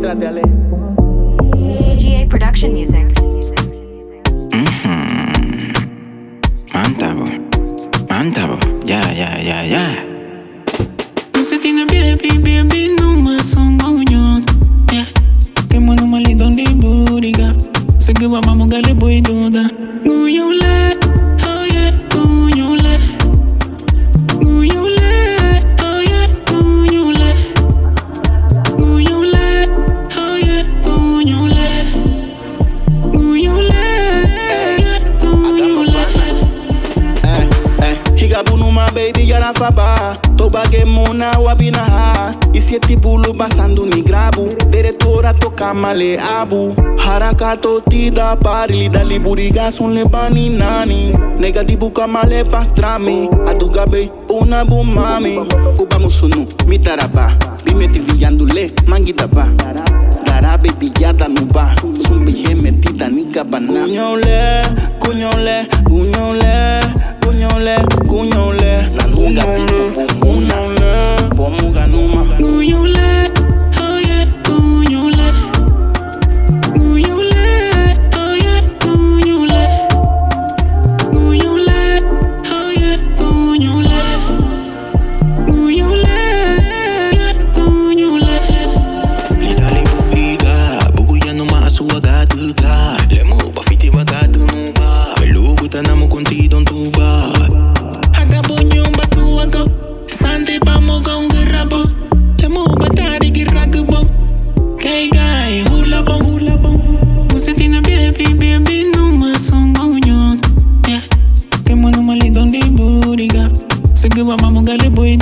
detrás de Ale. GA Production Music. Mantap, ya. Você tem baby, numa songonhon. Yeah, que mano malidão de buriga. Segue o amamo gale boi doda. Guyole, oh yeah, guyole. Guyole, oh yeah, guyole. Guyole, oh yeah, guyole. Guyole, guyole. Higabu numa baby yara faba. Tobage mona wabina ha. Isieti bulu basando ni grabu. Diretora toka male abu. Harakato tida pari dali buriga sun le bani nani. Nega di buka male pastrami. Aduga be una bumami. Uba musunu mitaraba. Bimeti viyandule mangita ba. Darabe biyada nuba. Sumbi he metida ni kabana. Cuñole. La nunga tipo pomuga numa. Guyole, oh yeah, guyole. Guyole, oh yeah, guyole. Guyole, oh yeah, guyole. Guyole, guyole. Lidali buriga, buguya numa asua gatuga. Lemu bafiti bagatu nuba. Belugu tanamu konti don tuba. Agabonyo batu ago. Sante pamo gong rabo. Lemu batari giragbo. Kay guy hula bong. Você tem baby, numa songonyon. Yeah, que mano malidão de buriga. Segue o amamo gale boi